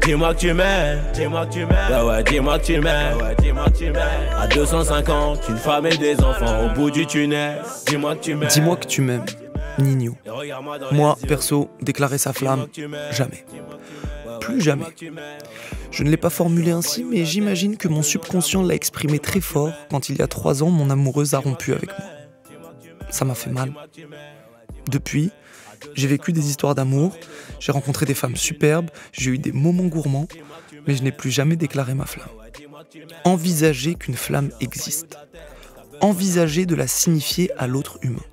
Dis-moi que tu m'aimes, dis-moi que tu m'aimes. Ouais, ouais, dis-moi que tu m'aimes, ouais, dis-moi que tu m'aimes. À 250, une femme et des enfants au bout du tunnel. Dis-moi que tu m'aimes. Dis-moi que tu m'aimes, Nino. Moi, perso, déclarer sa flamme, jamais. Plus jamais. Je ne l'ai pas formulé ainsi, mais j'imagine que mon subconscient l'a exprimé très fort quand il y a 3 ans, mon amoureuse a rompu avec moi. Ça m'a fait mal. Depuis, j'ai vécu des histoires d'amour, j'ai rencontré des femmes superbes, j'ai eu des moments gourmands, mais je n'ai plus jamais déclaré ma flamme. Envisager qu'une flamme existe. Envisager de la signifier à l'autre humain.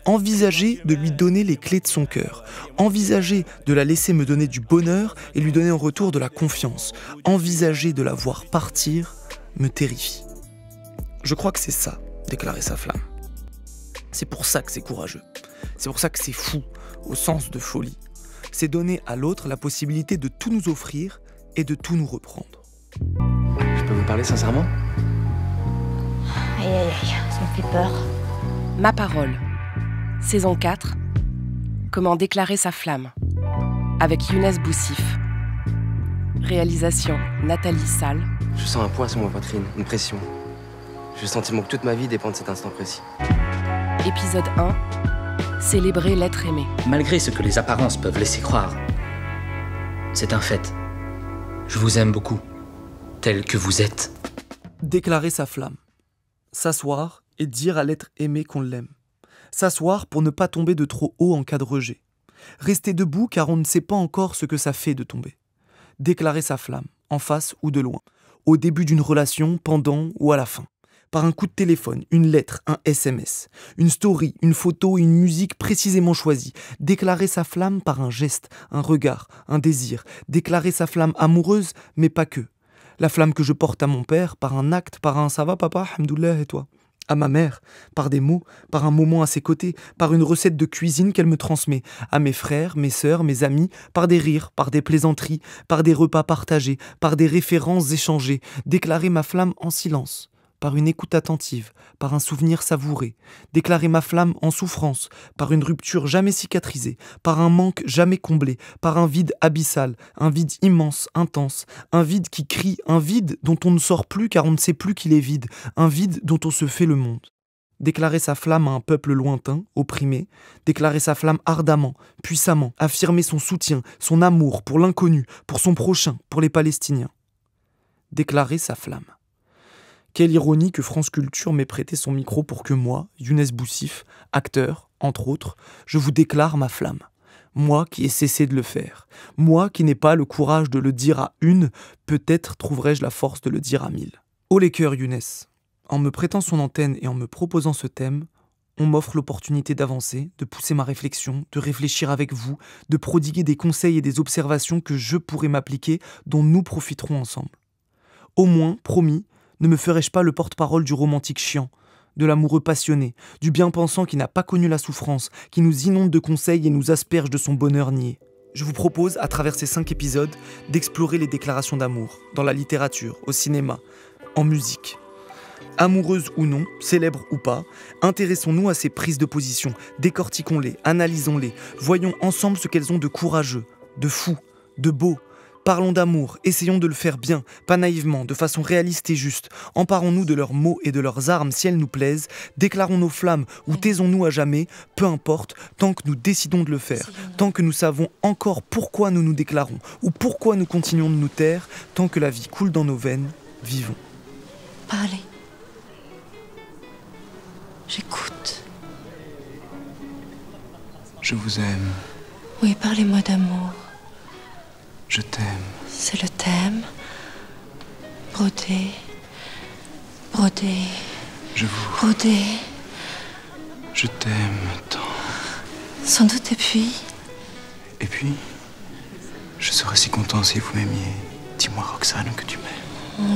Envisager de lui donner les clés de son cœur. Envisager de la laisser me donner du bonheur et lui donner en retour de la confiance. Envisager de la voir partir me terrifie. Je crois que c'est ça, déclarer sa flamme. C'est pour ça que c'est courageux. C'est pour ça que c'est fou, au sens de folie. C'est donner à l'autre la possibilité de tout nous offrir et de tout nous reprendre. Je peux vous parler sincèrement? Aïe, aïe, aïe, ça me fait peur. Ma parole, saison 4, comment déclarer sa flamme, avec Younes Boussif. Réalisation, Nathalie Salle. Je sens un poids sur ma poitrine, une pression. J'ai le sentiment que toute ma vie dépend de cet instant précis. Épisode 1, célébrer l'être aimé. Malgré ce que les apparences peuvent laisser croire, c'est un fait. Je vous aime beaucoup, tel que vous êtes. Déclarer sa flamme. S'asseoir et dire à l'être aimé qu'on l'aime. S'asseoir pour ne pas tomber de trop haut en cas de rejet. Rester debout car on ne sait pas encore ce que ça fait de tomber. Déclarer sa flamme, en face ou de loin. Au début d'une relation, pendant ou à la fin. Par un coup de téléphone, une lettre, un SMS, une story, une photo, une musique précisément choisie. Déclarer sa flamme par un geste, un regard, un désir. Déclarer sa flamme amoureuse, mais pas que. La flamme que je porte à mon père, par un acte, par un « ça va papa, hamdoullah et toi ?» À ma mère, par des mots, par un moment à ses côtés, par une recette de cuisine qu'elle me transmet. À mes frères, mes sœurs, mes amis, par des rires, par des plaisanteries, par des repas partagés, par des références échangées. Déclarer ma flamme en silence. Par une écoute attentive, par un souvenir savouré, déclarer ma flamme en souffrance, par une rupture jamais cicatrisée, par un manque jamais comblé, par un vide abyssal, un vide immense, intense, un vide qui crie, un vide dont on ne sort plus car on ne sait plus qu'il est vide, un vide dont on se fait le monde. Déclarer sa flamme à un peuple lointain, opprimé, déclarer sa flamme ardemment, puissamment, affirmer son soutien, son amour pour l'inconnu, pour son prochain, pour les Palestiniens. Déclarer sa flamme. Quelle ironie que France Culture m'ait prêté son micro pour que moi, Younes Boussif, acteur, entre autres, je vous déclare ma flamme. Moi qui ai cessé de le faire. Moi qui n'ai pas le courage de le dire à une, peut-être trouverai-je la force de le dire à 1000. Oh les cœurs, Younes. En me prêtant son antenne et en me proposant ce thème, on m'offre l'opportunité d'avancer, de pousser ma réflexion, de réfléchir avec vous, de prodiguer des conseils et des observations que je pourrai m'appliquer, dont nous profiterons ensemble. Au moins, promis, ne me ferai-je pas le porte-parole du romantique chiant, de l'amoureux passionné, du bien-pensant qui n'a pas connu la souffrance, qui nous inonde de conseils et nous asperge de son bonheur niais. Je vous propose, à travers ces 5 épisodes, d'explorer les déclarations d'amour, dans la littérature, au cinéma, en musique. Amoureuses ou non, célèbres ou pas, intéressons-nous à ces prises de position, décortiquons-les, analysons-les, voyons ensemble ce qu'elles ont de courageux, de fou, de beau. Parlons d'amour, essayons de le faire bien, pas naïvement, de façon réaliste et juste. Emparons-nous de leurs mots et de leurs armes si elles nous plaisent. Déclarons nos flammes ou taisons-nous à jamais, peu importe, tant que nous décidons de le faire. Tant que nous savons encore pourquoi nous nous déclarons ou pourquoi nous continuons de nous taire, tant que la vie coule dans nos veines, vivons. Parlez. J'écoute. Je vous aime. Oui, parlez-moi d'amour. Je t'aime. C'est le thème. Broder. Broder. Je vous... Broder. Je t'aime tant. Sans doute et puis... Et puis, je serais si content si vous m'aimiez. Dis-moi, Roxane, que tu m'aimes.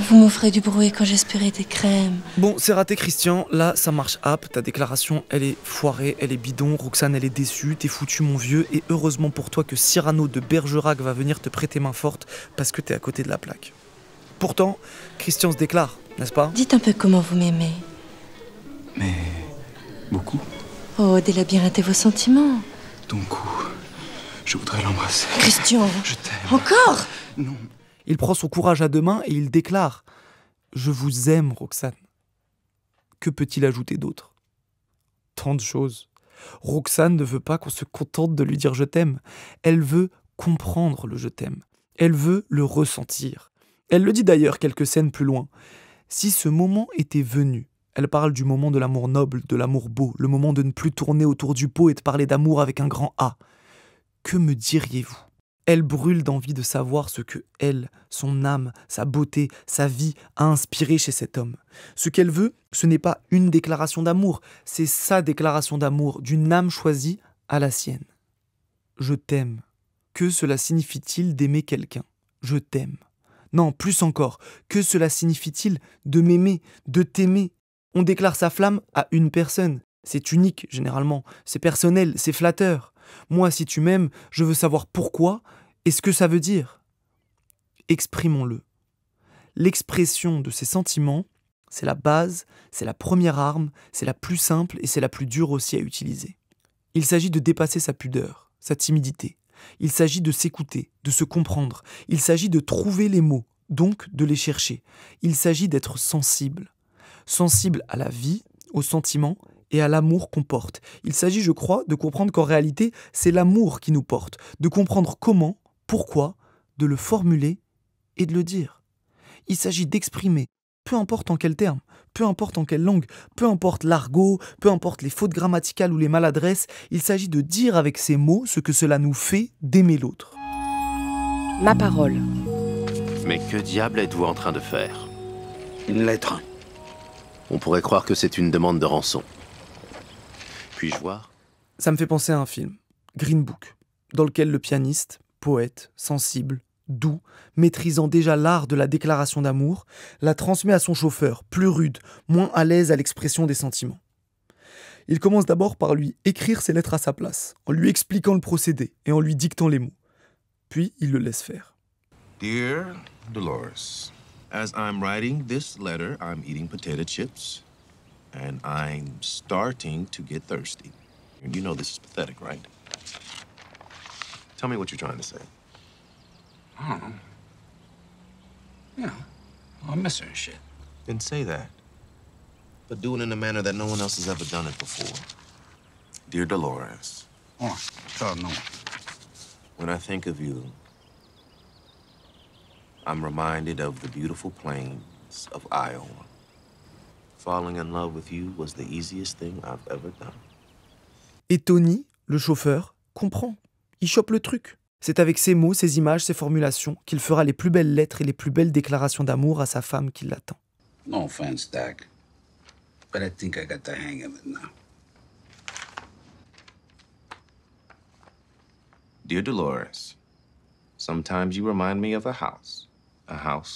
Vous m'offrez du bruit quand j'espérais des crèmes. Bon, c'est raté Christian, là ça marche hop, ta déclaration elle est foirée, elle est bidon, Roxane elle est déçue, t'es foutu mon vieux, et heureusement pour toi que Cyrano de Bergerac va venir te prêter main forte parce que t'es à côté de la plaque. Pourtant, Christian se déclare, n'est-ce pas? Dites un peu comment vous m'aimez. Mais... beaucoup. Oh, délabyrinthez vos sentiments. Ton cou, Je voudrais l'embrasser. Christian, Je t'aime. encore? Non. Il prend son courage à deux mains et il déclare « Je vous aime, Roxane ». Que peut-il ajouter d'autre? Tant de choses. Roxane ne veut pas qu'on se contente de lui dire « je t'aime ». Elle veut comprendre le « je t'aime ». Elle veut le ressentir. Elle le dit d'ailleurs quelques scènes plus loin. Si ce moment était venu, elle parle du moment de l'amour noble, de l'amour beau, le moment de ne plus tourner autour du pot et de parler d'amour avec un grand A. Que me diriez-vous? Elle brûle d'envie de savoir ce que elle, son âme, sa beauté, sa vie a inspiré chez cet homme. Ce qu'elle veut, ce n'est pas une déclaration d'amour, c'est sa déclaration d'amour d'une âme choisie à la sienne. Je t'aime. Que cela signifie-t-il d'aimer quelqu'un? Je t'aime. Non, plus encore, que cela signifie-t-il de m'aimer, de t'aimer? On déclare sa flamme à une personne. C'est unique, généralement. C'est personnel, c'est flatteur. Moi, si tu m'aimes, je veux savoir pourquoi et ce que ça veut dire. Exprimons-le. L'expression de ces sentiments, c'est la base, c'est la première arme, c'est la plus simple et c'est la plus dure aussi à utiliser. Il s'agit de dépasser sa pudeur, sa timidité. Il s'agit de s'écouter, de se comprendre. Il s'agit de trouver les mots, donc de les chercher. Il s'agit d'être sensible. Sensible à la vie, aux sentiments et à l'amour qu'on porte. Il s'agit, je crois, de comprendre qu'en réalité, c'est l'amour qui nous porte. De comprendre comment, pourquoi, de le formuler et de le dire. Il s'agit d'exprimer, peu importe en quels termes, peu importe en quelle langue, peu importe l'argot, peu importe les fautes grammaticales ou les maladresses, il s'agit de dire avec ces mots ce que cela nous fait d'aimer l'autre. Ma parole. Mais que diable êtes-vous en train de faire? Une lettre. On pourrait croire que c'est une demande de rançon. Puis-je voir? Ça me fait penser à un film, Green Book, dans lequel le pianiste, poète, sensible, doux, maîtrisant déjà l'art de la déclaration d'amour, la transmet à son chauffeur, plus rude, moins à l'aise à l'expression des sentiments. Il commence d'abord par lui écrire ses lettres à sa place, en lui expliquant le procédé et en lui dictant les mots. Puis il le laisse faire. Dear Dolores, as I'm writing this letter, I'm eating potato chips, and I'm starting to get thirsty. And you know this is pathetic, right? Tell me what you're trying to say. Oh. Yeah. I miss her and shit. Then say that. But do it in a manner that no one else has ever done it before. Dear Dolores. Oh, no. When I think of you, I'm reminded of the beautiful plains of Iowa. Falling in love with you was the easiest thing I've ever done. Et Tony, le chauffeur, comprend. Il chope le truc. C'est avec ces mots, ces images, ces formulations qu'il fera les plus belles lettres et les plus belles déclarations d'amour à sa femme qui l'attend. No offense, Dak, but I think I got the hang of it now. Dear Dolores, sometimes you remind me of a house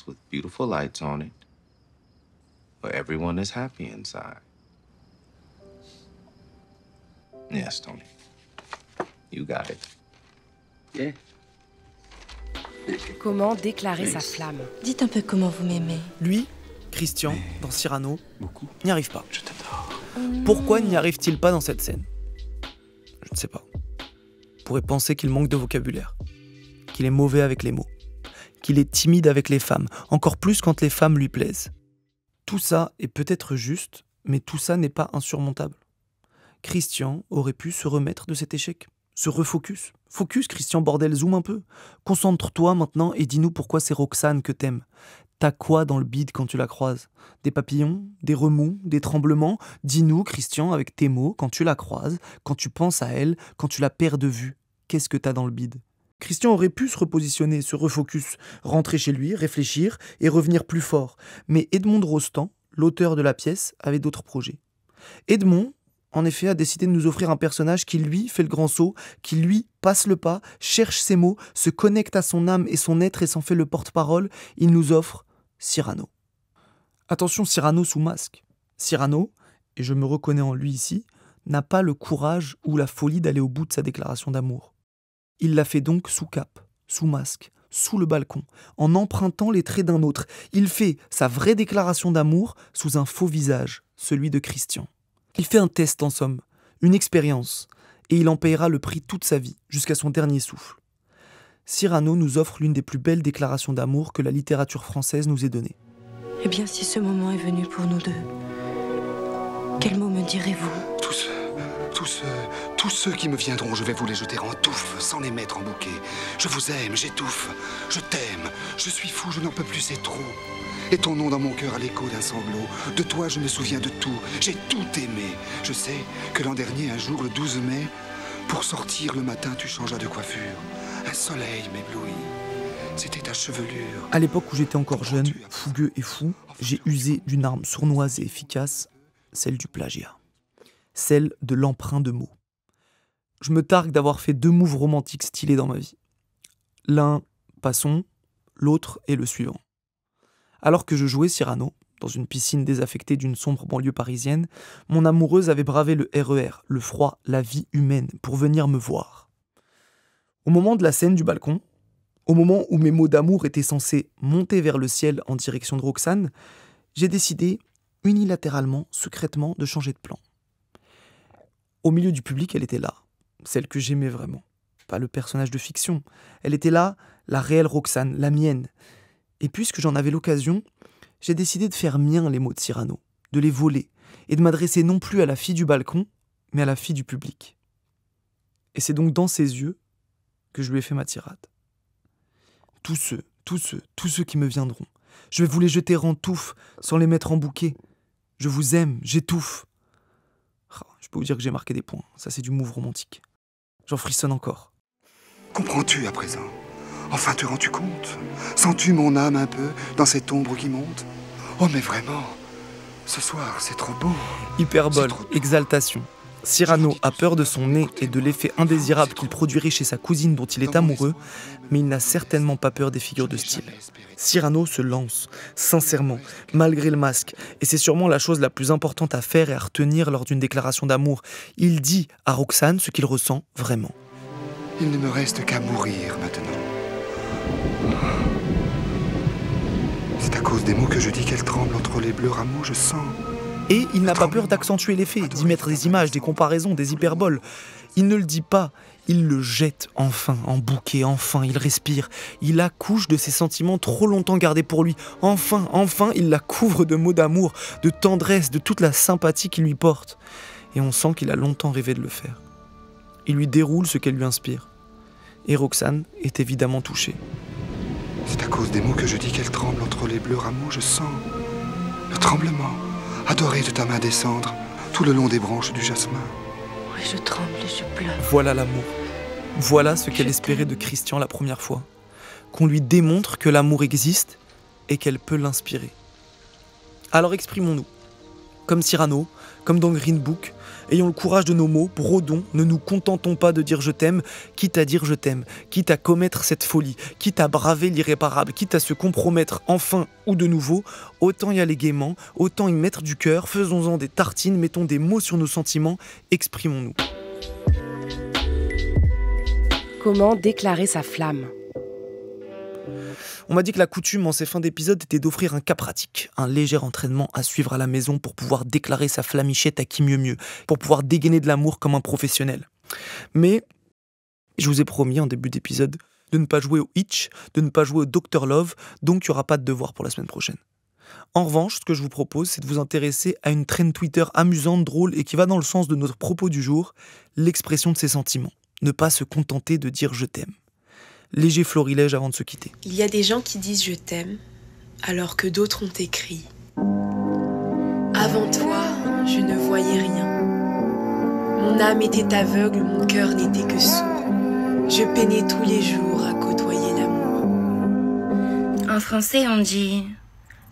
with beautiful lights on it, where everyone is happy inside. Yes, Tony. You got it. Yeah. Comment déclarer sa flamme? Dites un peu comment vous m'aimez. Lui, Christian, dans Cyrano, Beaucoup. n'y arrive pas. Je t'adore. Pourquoi n'y arrive-t-il pas dans cette scène? Je ne sais pas. On pourrait penser qu'il manque de vocabulaire, qu'il est mauvais avec les mots, qu'il est timide avec les femmes, encore plus quand les femmes lui plaisent. Tout ça est peut-être juste, mais tout ça n'est pas insurmontable. Christian aurait pu se remettre de cet échec, se refocus. Focus, Christian, bordel, zoom un peu. Concentre-toi maintenant et dis-nous pourquoi c'est Roxane que t'aimes. T'as quoi dans le bide quand tu la croises? Des papillons? Des remous? Des tremblements? Dis-nous, Christian, avec tes mots, quand tu la croises, quand tu penses à elle, quand tu la perds de vue, qu'est-ce que t'as dans le bide? Christian aurait pu se repositionner, se refocus, rentrer chez lui, réfléchir et revenir plus fort. Mais Edmond de Rostand, l'auteur de la pièce, avait d'autres projets. Edmond, en effet, a décidé de nous offrir un personnage qui, lui, fait le grand saut, qui, lui, passe le pas, cherche ses mots, se connecte à son âme et son être et s'en fait le porte-parole. Il nous offre Cyrano. Attention, Cyrano sous masque. Cyrano, et je me reconnais en lui ici, n'a pas le courage ou la folie d'aller au bout de sa déclaration d'amour. Il l'a fait donc sous cape, sous masque, sous le balcon, en empruntant les traits d'un autre. Il fait sa vraie déclaration d'amour sous un faux visage, celui de Christian. Il fait un test en somme, une expérience. et il en paiera le prix toute sa vie, jusqu'à son dernier souffle. Cyrano nous offre l'une des plus belles déclarations d'amour que la littérature française nous ait donnée. Eh bien, si ce moment est venu pour nous deux, quels mots me direz-vous ? Tous ceux qui me viendront, je vais vous les jeter en touffe, sans les mettre en bouquet. Je vous aime, j'étouffe, je t'aime, je suis fou, je n'en peux plus, c'est trop. Et ton nom dans mon cœur à l'écho d'un sanglot. De toi, je me souviens de tout, j'ai tout aimé. Je sais que l'an dernier, un jour, le 12 mai, pour sortir le matin, tu changeas de coiffure. Un soleil m'éblouit. C'était ta chevelure. À l'époque où j'étais encore jeune, fougueux et fou, j'ai usé d'une arme sournoise et efficace, celle du plagiat. Celle de l'emprunt de mots. Je me targue d'avoir fait 2 moves romantiques stylés dans ma vie. L'un, passons, l'autre est le suivant. Alors que je jouais Cyrano, dans une piscine désaffectée d'une sombre banlieue parisienne, mon amoureuse avait bravé le RER, le froid, la vie humaine, pour venir me voir. Au moment de la scène du balcon, au moment où mes mots d'amour étaient censés monter vers le ciel en direction de Roxane, j'ai décidé, unilatéralement, secrètement, de changer de plan. Au milieu du public, elle était là, celle que j'aimais vraiment. Pas le personnage de fiction. Elle était là, la réelle Roxane, la mienne. Et puisque j'en avais l'occasion, j'ai décidé de faire miens les mots de Cyrano, de les voler, et de m'adresser non plus à la fille du balcon, mais à la fille du public. Et c'est donc dans ses yeux que je lui ai fait ma tirade. Tous ceux qui me viendront, je vais vous les jeter en touffe, sans les mettre en bouquet. Je vous aime, j'étouffe. Je peux vous dire que j'ai marqué des points, ça c'est du move romantique. J'en frissonne encore. Comprends-tu à présent ? Enfin, te rends-tu compte ? Sens-tu mon âme un peu dans cette ombre qui monte ? Oh mais vraiment, ce soir c'est trop beau. Hyperbole, exaltation. Cyrano a peur de son nez et de l'effet indésirable qu'il produirait chez sa cousine dont il est amoureux, mais il n'a certainement pas peur des figures de style. Cyrano se lance, sincèrement, malgré le masque, et c'est sûrement la chose la plus importante à faire et à retenir lors d'une déclaration d'amour. Il dit à Roxane ce qu'il ressent vraiment. Il ne me reste qu'à mourir maintenant. C'est à cause des mots que je dis qu'elle tremble entre les bleus rameaux, je sens. Et il n'a pas peur d'accentuer l'effet, d'y mettre des images, des comparaisons, des hyperboles. Il ne le dit pas, il le jette enfin, en bouquet, enfin, il respire. Il accouche de ses sentiments trop longtemps gardés pour lui. Enfin, il la couvre de mots d'amour, de tendresse, de toute la sympathie qu'il lui porte. Et on sent qu'il a longtemps rêvé de le faire. Il lui déroule ce qu'elle lui inspire. Et Roxane est évidemment touchée. C'est à cause des mots que je dis qu'elle tremble entre les bleus rameaux, je sens le tremblement. Adoré de ta main descendre tout le long des branches du jasmin. Oui, je tremble et je pleure. Voilà l'amour. Voilà ce qu'elle espérait de Christian la première fois. Qu'on lui démontre que l'amour existe et qu'elle peut l'inspirer. Alors exprimons-nous. Comme Cyrano, comme dans Green Book, ayons le courage de nos mots, brodons, ne nous contentons pas de dire je t'aime, quitte à dire je t'aime, quitte à commettre cette folie, quitte à braver l'irréparable, quitte à se compromettre enfin ou de nouveau, autant y aller gaiement, autant y mettre du cœur, faisons-en des tartines, mettons des mots sur nos sentiments, exprimons-nous. Comment déclarer sa flamme ? On m'a dit que la coutume en ces fins d'épisode était d'offrir un cas pratique, un léger entraînement à suivre à la maison pour pouvoir déclarer sa flamichette à qui mieux, pour pouvoir dégainer de l'amour comme un professionnel. Mais je vous ai promis en début d'épisode de ne pas jouer au Hitch, de ne pas jouer au Dr Love, donc il n'y aura pas de devoir pour la semaine prochaine. En revanche, ce que je vous propose, c'est de vous intéresser à une trend Twitter amusante, drôle et qui va dans le sens de notre propos du jour, l'expression de ses sentiments. Ne pas se contenter de dire je t'aime. Léger florilège avant de se quitter. Il y a des gens qui disent je t'aime, alors que d'autres ont écrit. Avant toi, je ne voyais rien. Mon âme était aveugle, mon cœur n'était que sourd. Je peinais tous les jours à côtoyer l'amour. En français, on dit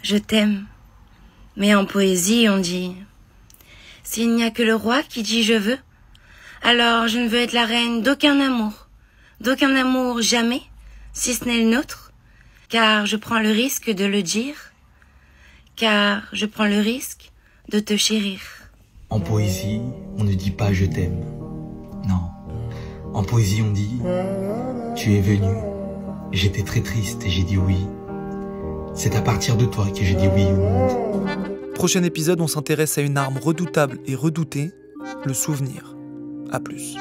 je t'aime. Mais en poésie, on dit s'il n'y a que le roi qui dit je veux, alors je ne veux être la reine d'aucun amour. D'aucun amour jamais, si ce n'est le nôtre, car je prends le risque de le dire, car je prends le risque de te chérir. En poésie, on ne dit pas je t'aime. Non. En poésie, on dit tu es venu. J'étais très triste et j'ai dit oui. C'est à partir de toi que j'ai dit oui au monde. Prochain épisode, on s'intéresse à une arme redoutable et redoutée, le souvenir. À plus.